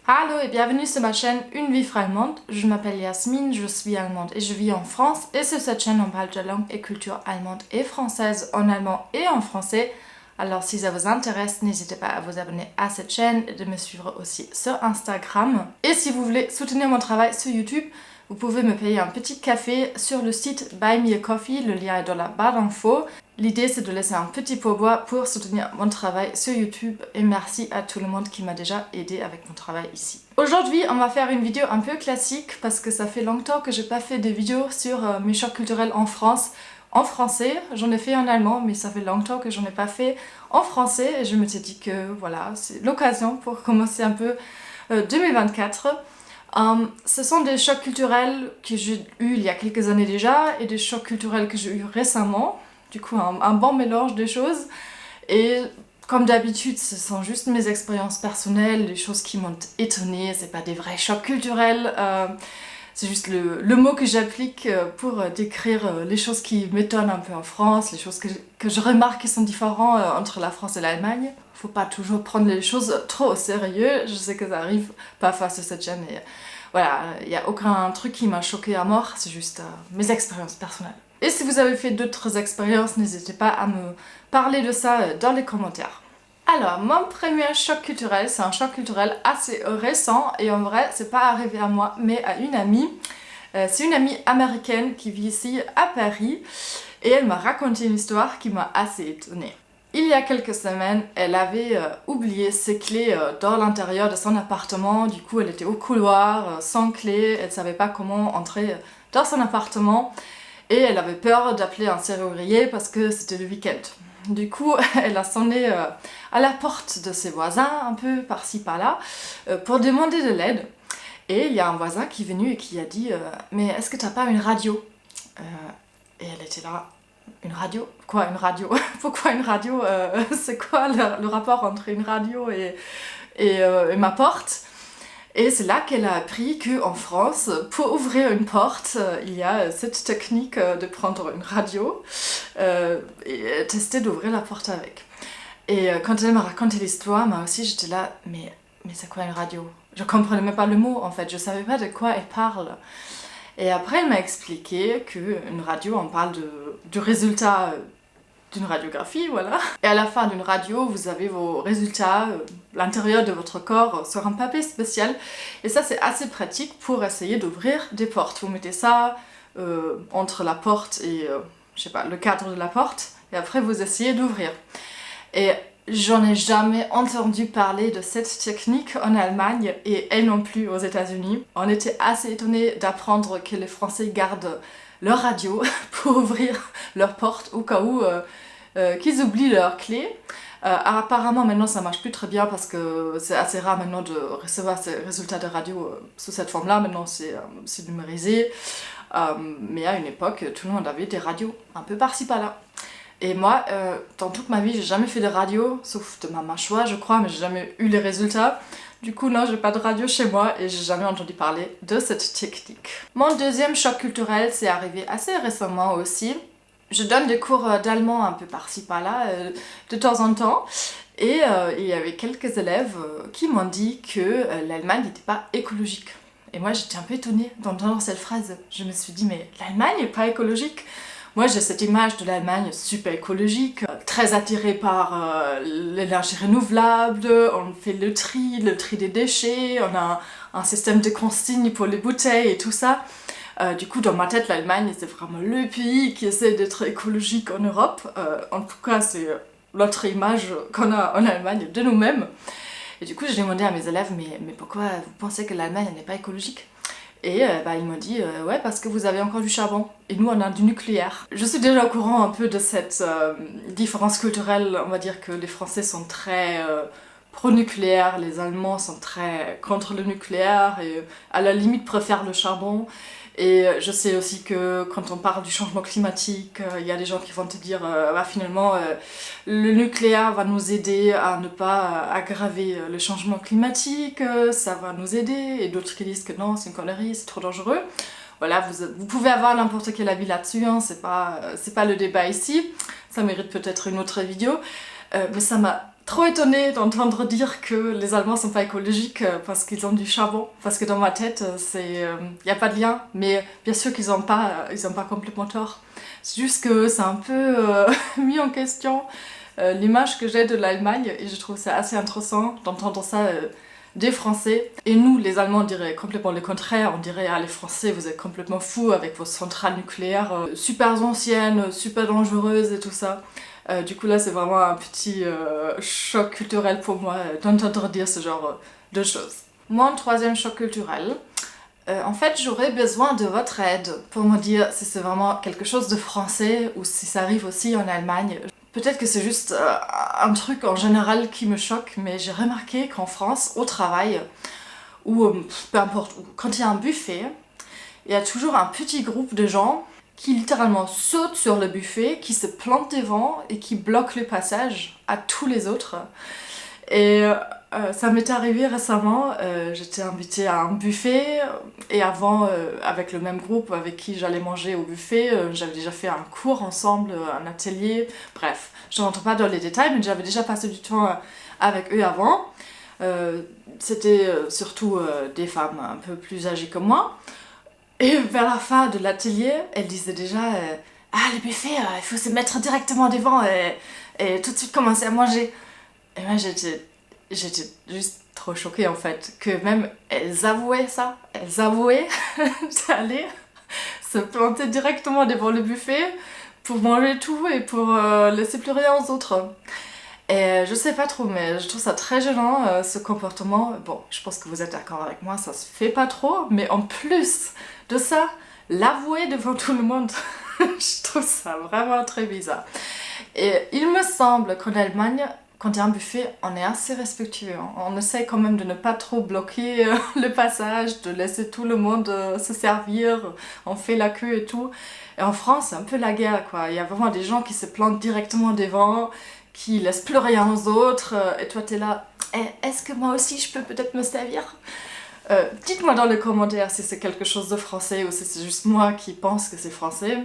Hallo et bienvenue sur ma chaîne Une vie allemande. Je m'appelle Yasmine, je suis allemande et je vis en France. Et sur cette chaîne, on parle de langue et culture allemande et française en allemand et en français. Alors si ça vous intéresse, n'hésitez pas à vous abonner à cette chaîne et de me suivre aussi sur Instagram. Et si vous voulez soutenir mon travail sur YouTube, vous pouvez me payer un petit café sur le site Buy Me a Coffee, le lien est dans la barre d'infos. L'idée c'est de laisser un petit pourboire pour soutenir mon travail sur YouTube et merci à tout le monde qui m'a déjà aidé avec mon travail ici. Aujourd'hui on va faire une vidéo un peu classique parce que ça fait longtemps que j'ai pas fait de vidéos sur mes chocs culturels en France. En français, j'en ai fait en allemand mais ça fait longtemps que j'en ai pas fait en français et je me suis dit que voilà, c'est l'occasion pour commencer un peu 2024. Ce sont des chocs culturels que j'ai eu il y a quelques années déjà et des chocs culturels que j'ai eu récemment. Du coup, un bon mélange des choses. Et comme d'habitude, ce sont juste mes expériences personnelles, des choses qui m'ont étonnée. C'est pas des vrais chocs culturels. C'est juste le mot que j'applique pour décrire les choses qui m'étonnent un peu en France, les choses que je remarque qui sont différentes entre la France et l'Allemagne. Faut pas toujours prendre les choses trop au sérieux. Je sais que ça arrive parfois sur cette chaîne. Et voilà, il n'y a aucun truc qui m'a choqué à mort. C'est juste mes expériences personnelles. Et si vous avez fait d'autres expériences, n'hésitez pas à me parler de ça dans les commentaires. Alors, mon premier choc culturel, c'est un choc culturel assez récent et en vrai, c'est pas arrivé à moi, mais à une amie. C'est une amie américaine qui vit ici à Paris et elle m'a raconté une histoire qui m'a assez étonnée. Il y a quelques semaines, elle avait oublié ses clés dans l'intérieur de son appartement. Du coup, elle était au couloir, sans clé, elle savait pas comment entrer dans son appartement. Et elle avait peur d'appeler un serrurier parce que c'était le week-end. Du coup, elle a sonné à la porte de ses voisins, un peu par-ci par-là, pour demander de l'aide. Et il y a un voisin qui est venu et qui a dit « Mais est-ce que t'as pas une radio ?» Et elle était là « Une radio ? Quoi une radio ? Pourquoi une radio c'est quoi le rapport entre une radio et ma porte ?» Et c'est là qu'elle a appris qu'en France, pour ouvrir une porte, il y a cette technique de prendre une radio et tester d'ouvrir la porte avec. Et quand elle m'a raconté l'histoire, moi aussi j'étais là, mais c'est quoi une radio? Je comprenais même pas le mot en fait, je savais pas de quoi elle parle. Et après elle m'a expliqué qu'une radio, on parle du résultat d'une radiographie, voilà. Et à la fin d'une radio, vous avez vos résultats, l'intérieur de votre corps sur un papier spécial. Et ça, c'est assez pratique pour essayer d'ouvrir des portes. Vous mettez ça entre la porte et, je sais pas, le cadre de la porte. Et après, vous essayez d'ouvrir. Et j'en ai jamais entendu parler de cette technique en Allemagne et elle non plus aux États-Unis. On était assez étonnés d'apprendre que les Français gardent leur radio pour ouvrir leur porte au cas où qu'ils oublient leurs clés. Apparemment maintenant ça marche plus très bien parce que c'est assez rare maintenant de recevoir ces résultats de radio sous cette forme là, maintenant c'est numérisé. Mais à une époque tout le monde avait des radios un peu par-ci par-là. Et moi, dans toute ma vie, j'ai jamais fait de radio, sauf de ma mâchoire je crois, mais j'ai jamais eu les résultats. Du coup, non, j'ai pas de radio chez moi et j'ai jamais entendu parler de cette technique. Mon deuxième choc culturel, c'est arrivé assez récemment aussi. Je donne des cours d'allemand un peu par-ci par-là, de temps en temps. Et il y avait quelques élèves qui m'ont dit que l'Allemagne n'était pas écologique. Et moi, j'étais un peu étonnée d'entendre cette phrase. Je me suis dit, mais l'Allemagne n'est pas écologique ? Moi, j'ai cette image de l'Allemagne super écologique, très attirée par l'énergie renouvelable, on fait le tri des déchets, on a un système de consigne pour les bouteilles et tout ça. Du coup, dans ma tête, l'Allemagne, c'est vraiment le pays qui essaie d'être écologique en Europe. En tout cas, c'est l'autre image qu'on a en Allemagne de nous-mêmes. Et du coup, j'ai demandé à mes élèves, mais pourquoi vous pensez que l'Allemagne n'est pas écologique ? Et ils m'ont dit ouais parce que vous avez encore du charbon et nous on a du nucléaire. Je suis déjà au courant un peu de cette différence culturelle, on va dire que les Français sont très pro-nucléaire, les Allemands sont très contre le nucléaire et à la limite préfèrent le charbon. Et je sais aussi que quand on parle du changement climatique, il y a des gens qui vont te dire finalement le nucléaire va nous aider à ne pas aggraver le changement climatique, ça va nous aider, et d'autres qui disent que non, c'est une connerie, c'est trop dangereux. Voilà, vous pouvez avoir n'importe quel avis là-dessus, hein, c'est pas le débat ici, ça mérite peut-être une autre vidéo. Mais ça m'a trop étonnée d'entendre dire que les Allemands sont pas écologiques parce qu'ils ont du charbon. Parce que dans ma tête, y a pas de lien. Mais bien sûr qu'ils ont pas complètement tort. C'est juste que c'est un peu mis en question l'image que j'ai de l'Allemagne et je trouve ça assez intéressant d'entendre ça des Français. Et nous, les Allemands, on dirait complètement le contraire. On dirait, ah, les Français, vous êtes complètement fous avec vos centrales nucléaires super anciennes, super dangereuses et tout ça. Du coup, là, c'est vraiment un petit choc culturel pour moi d'entendre dire ce genre de choses. Mon troisième choc culturel, en fait, j'aurais besoin de votre aide pour me dire si c'est vraiment quelque chose de français ou si ça arrive aussi en Allemagne. Peut-être que c'est juste un truc en général qui me choque, mais j'ai remarqué qu'en France, au travail, ou peu importe, quand il y a un buffet, il y a toujours un petit groupe de gens qui littéralement sautent sur le buffet, qui se plantent devant et qui bloquent le passage à tous les autres. Et ça m'est arrivé récemment, j'étais invitée à un buffet et avant, avec le même groupe avec qui j'allais manger au buffet, j'avais déjà fait un cours ensemble, un atelier, bref, je ne rentre pas dans les détails, mais j'avais déjà passé du temps avec eux avant. C'était surtout des femmes un peu plus âgées que moi. Et vers la fin de l'atelier, elles disaient déjà ah, le buffet, il faut se mettre directement devant et tout de suite commencer à manger. Et moi j'étais juste trop choquée en fait, que même elles avouaient ça, elles avouaient d'aller se planter directement devant le buffet pour manger tout et pour laisser plus rien aux autres. Et je sais pas trop, mais je trouve ça très gênant ce comportement. Bon, je pense que vous êtes d'accord avec moi, ça se fait pas trop, mais en plus de ça, l'avouer devant tout le monde, je trouve ça vraiment très bizarre. Et il me semble qu'en Allemagne, quand il y a un buffet, on est assez respectueux. Hein. On essaie quand même de ne pas trop bloquer le passage, de laisser tout le monde se servir, on fait la queue et tout. Et en France, c'est un peu la guerre, quoi. Il y a vraiment des gens qui se plantent directement devant, qui laissent plus rien aux autres, et toi t'es là, est-ce que moi aussi je peux peut-être me servir? Dites-moi dans les commentaires si c'est quelque chose de français ou si c'est juste moi qui pense que c'est français,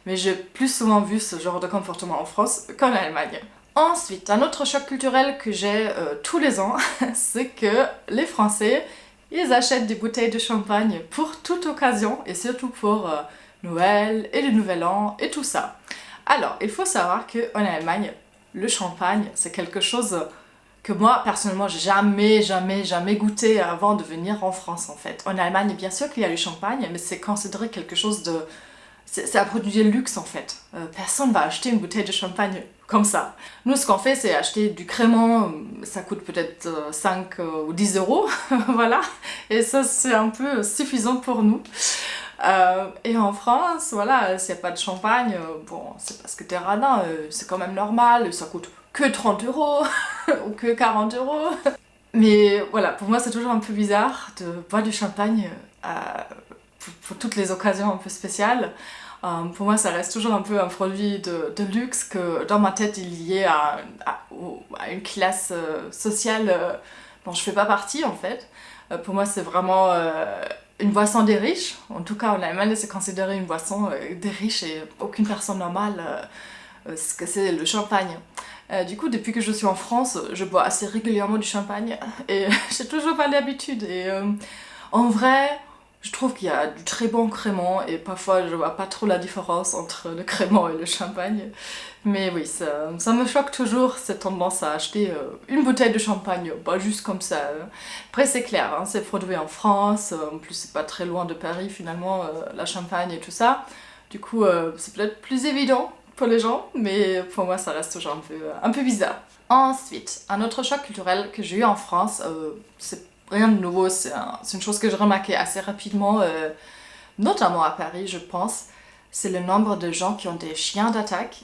mais j'ai plus souvent vu ce genre de comportement en France qu'en Allemagne. Ensuite, un autre choc culturel que j'ai tous les ans, c'est que les Français, ils achètent des bouteilles de champagne pour toute occasion, et surtout pour Noël et le Nouvel An et tout ça. Alors, il faut savoir qu'en Allemagne, le champagne, c'est quelque chose que moi, personnellement, j'ai jamais goûté avant de venir en France, en fait. En Allemagne, bien sûr qu'il y a du champagne, mais c'est considéré quelque chose de... C'est un produit de luxe, en fait. Personne va acheter une bouteille de champagne comme ça. Nous, ce qu'on fait, c'est acheter du crément, ça coûte peut-être 5 ou 10 euros, voilà. Et ça, c'est un peu suffisant pour nous. Et en France, voilà, s'il n'y a pas de champagne, bon, c'est parce que t'es radin, c'est quand même normal, ça coûte que 30 euros ou que 40 euros. Mais voilà, pour moi c'est toujours un peu bizarre de boire du champagne pour toutes les occasions un peu spéciales. Pour moi ça reste toujours un peu un produit de luxe que dans ma tête il y est à une classe sociale dont je fais pas partie en fait. Pour moi c'est vraiment une boisson des riches, en tout cas en Allemagne c'est considéré une boisson des riches et aucune personne normale ce que c'est le champagne. Du coup depuis que je suis en France je bois assez régulièrement du champagne et j'ai toujours pas l'habitude et en vrai je trouve qu'il y a du très bon crément et parfois je vois pas trop la différence entre le crément et le champagne. Mais oui, ça me choque toujours cette tendance à acheter une bouteille de champagne, pas juste comme ça. Après c'est clair, hein, c'est produit en France, en plus c'est pas très loin de Paris finalement, la Champagne et tout ça. Du coup c'est peut-être plus évident pour les gens, mais pour moi ça reste toujours un peu bizarre. Ensuite, un autre choc culturel que j'ai eu en France, c'est rien de nouveau, c'est une chose que j'ai remarqué assez rapidement, notamment à Paris je pense, c'est le nombre de gens qui ont des chiens d'attaque.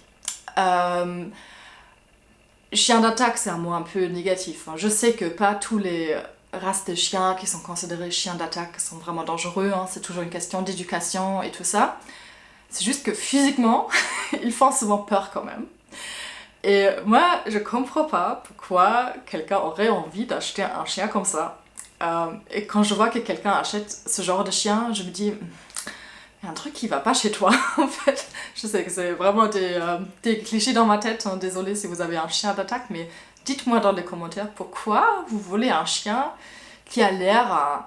Chien d'attaque c'est un mot un peu négatif, hein. Je sais que pas tous les races de chiens qui sont considérés chiens d'attaque sont vraiment dangereux, hein. C'est toujours une question d'éducation et tout ça. C'est juste que physiquement, ils font souvent peur quand même. Et moi, je comprends pas pourquoi quelqu'un aurait envie d'acheter un chien comme ça. Et quand je vois que quelqu'un achète ce genre de chien, je me dis, il y a un truc qui va pas chez toi, en fait. Je sais que c'est vraiment des clichés dans ma tête, hein. Désolée si vous avez un chien d'attaque, mais Dites-moi dans les commentaires pourquoi vous voulez un chien qui a l'air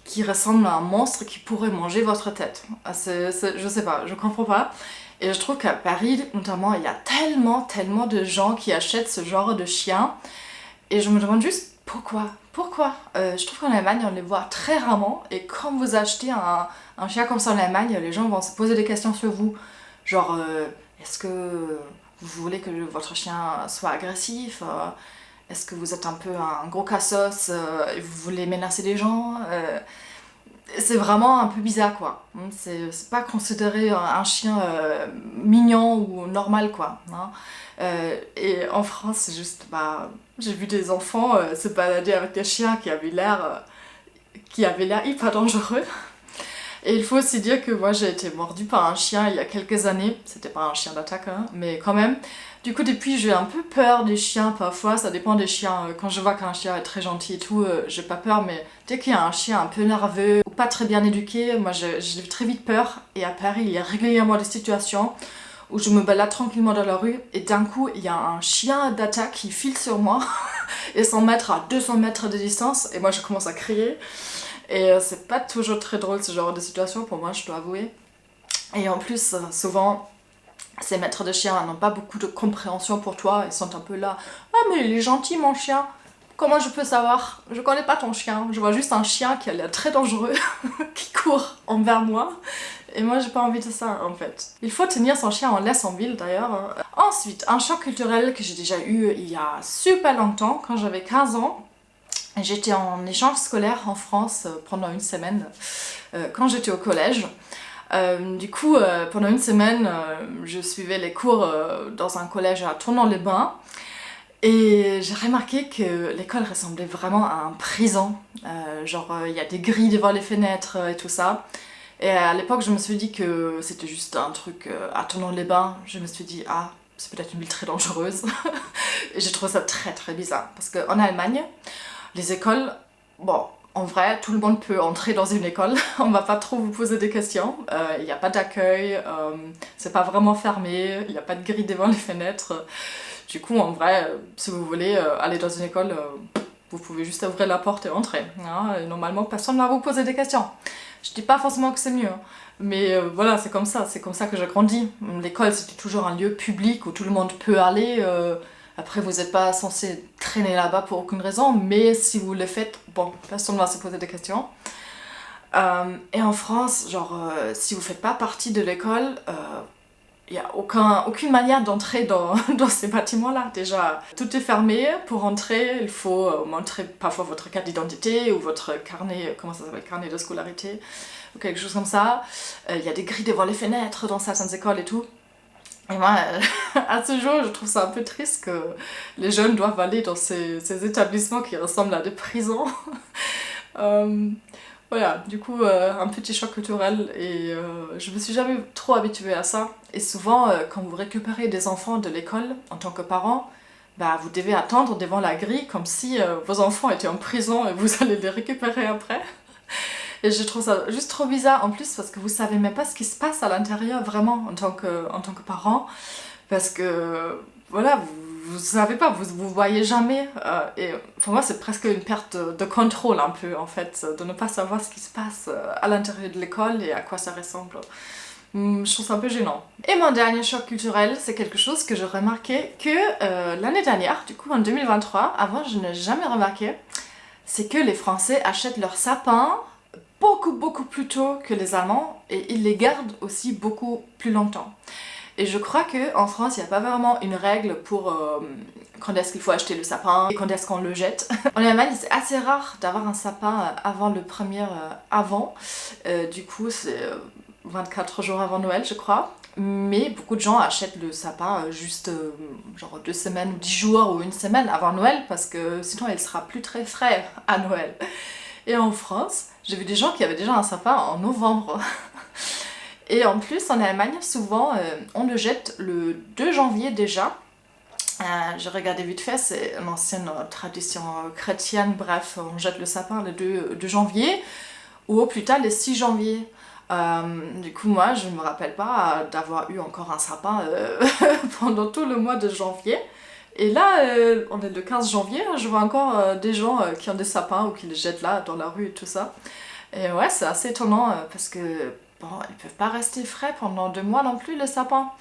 qui ressemble à un monstre qui pourrait manger votre tête. Je sais pas, je comprends pas. Et je trouve qu'à Paris, notamment, il y a tellement de gens qui achètent ce genre de chien. Et je me demande juste pourquoi. Pourquoi je trouve qu'en Allemagne, on les voit très rarement. Et quand vous achetez un chien comme ça en Allemagne, les gens vont se poser des questions sur vous. Genre, est-ce que vous voulez que votre chien soit agressif est-ce que vous êtes un peu un gros cassos et vous voulez menacer les gens c'est vraiment un peu bizarre quoi. C'est pas considéré un chien mignon ou normal quoi. Hein. Et en France, c'est juste, j'ai vu des enfants se balader avec des chiens qui avaient l'air hyper dangereux. Et il faut aussi dire que moi j'ai été mordue par un chien il y a quelques années. C'était pas un chien d'attaque, hein, mais quand même. Du coup, depuis, j'ai un peu peur des chiens parfois. Ça dépend des chiens. Quand je vois qu'un chien est très gentil et tout, j'ai pas peur. Mais dès qu'il y a un chien un peu nerveux ou pas très bien éduqué, moi j'ai très vite peur. Et à Paris, il y a régulièrement des situations où je me balade tranquillement dans la rue et d'un coup, il y a un chien d'attaque qui file sur moi et s'en mettre à 200 mètres de distance. Et moi, je commence à crier. Et c'est pas toujours très drôle ce genre de situation pour moi, je dois avouer. Et en plus, souvent, ces maîtres de chiens n'ont pas beaucoup de compréhension pour toi. Ils sont un peu là. Ah mais il est gentil mon chien. Comment je peux savoir? Je connais pas ton chien. Je vois juste un chien qui a l'air très dangereux, qui court envers moi. Et moi j'ai pas envie de ça en fait. Il faut tenir son chien en laisse en ville d'ailleurs. Ensuite, un choc culturel que j'ai déjà eu il y a super longtemps, quand j'avais 15 ans. J'étais en échange scolaire en France pendant une semaine quand j'étais au collège. Du coup, pendant une semaine, je suivais les cours dans un collège à Tournon-les-Bains. Et j'ai remarqué que l'école ressemblait vraiment à un prison. Il y a des grilles devant les fenêtres et tout ça. Et à l'époque, je me suis dit que c'était juste un truc à Tournon-les-Bains. Je me suis dit, ah, c'est peut-être une ville très dangereuse. Et j'ai trouvé ça très bizarre. Parce qu'en Allemagne, les écoles, bon, en vrai, tout le monde peut entrer dans une école, on va pas trop vous poser des questions, il n'y a pas d'accueil, c'est pas vraiment fermé, il n'y a pas de grille devant les fenêtres. Du coup, en vrai, si vous voulez aller dans une école, vous pouvez juste ouvrir la porte et entrer. Hein, et normalement, personne ne va vous poser des questions. Je dis pas forcément que c'est mieux, hein, mais voilà, c'est comme ça que j'ai grandi. L'école, c'était toujours un lieu public où tout le monde peut aller. Après, vous n'êtes pas censé traîner là-bas pour aucune raison, mais si vous le faites, bon, personne ne va se poser des questions. Et en France, si vous ne faites pas partie de l'école, il n'y a aucune manière d'entrer dans ces bâtiments-là. Déjà, tout est fermé. Pour entrer, il faut montrer parfois votre carte d'identité ou votre carnet, comment ça s'appelle, carnet de scolarité, ou quelque chose comme ça. Il y a des grilles devant les fenêtres dans certaines écoles et tout. Et moi, à ce jour, je trouve ça un peu triste que les jeunes doivent aller dans ces établissements qui ressemblent à des prisons. Voilà, du coup, un petit choc culturel et je me suis jamais trop habituée à ça. Et souvent, quand vous récupérez des enfants de l'école en tant que parent, vous devez attendre devant la grille comme si vos enfants étaient en prison et vous allez les récupérer après. Et je trouve ça juste trop bizarre en plus parce que vous savez même pas ce qui se passe à l'intérieur vraiment en tant que parent. Parce que voilà, vous savez pas, vous voyez jamais. Et pour moi c'est presque une perte de contrôle un peu en fait, de ne pas savoir ce qui se passe à l'intérieur de l'école et à quoi ça ressemble. Je trouve ça un peu gênant. Et mon dernier choc culturel, c'est quelque chose que j'ai remarqué que l'année dernière, du coup en 2023, avant je n'ai jamais remarqué, c'est que les Français achètent leurs sapins beaucoup plus tôt que les Allemands et ils les gardent aussi beaucoup plus longtemps. Et je crois qu'en France, il n'y a pas vraiment une règle pour quand est-ce qu'il faut acheter le sapin et quand est-ce qu'on le jette. En Allemagne, c'est assez rare d'avoir un sapin avant le premier avant. Du coup, c'est 24 jours avant Noël, je crois. Mais beaucoup de gens achètent le sapin juste genre 2 semaines ou 10 jours ou une semaine avant Noël parce que sinon il sera plus très frais à Noël. Et en France, j'ai vu des gens qui avaient déjà un sapin en novembre. Et en plus, en Allemagne, souvent, on le jette le 2 janvier déjà. J'ai regardé vite fait, c'est une ancienne tradition chrétienne. Bref, on jette le sapin le 2 janvier ou au plus tard le 6 janvier. Du coup, moi, je ne me rappelle pas d'avoir eu encore un sapin pendant tout le mois de janvier. Et là, on est le 15 janvier, je vois encore des gens qui ont des sapins ou qui les jettent là dans la rue et tout ça. Et ouais, c'est assez étonnant parce que bon, ils peuvent pas rester frais pendant 2 mois non plus les sapins.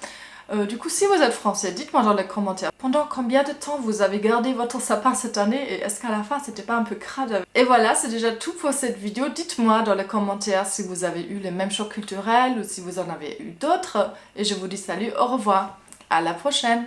Du coup, si vous êtes français, dites-moi dans les commentaires pendant combien de temps vous avez gardé votre sapin cette année et est-ce qu'à la fin c'était pas un peu crade? Et voilà, c'est déjà tout pour cette vidéo. Dites-moi dans les commentaires si vous avez eu les mêmes chocs culturels ou si vous en avez eu d'autres. Et je vous dis salut, au revoir, à la prochaine!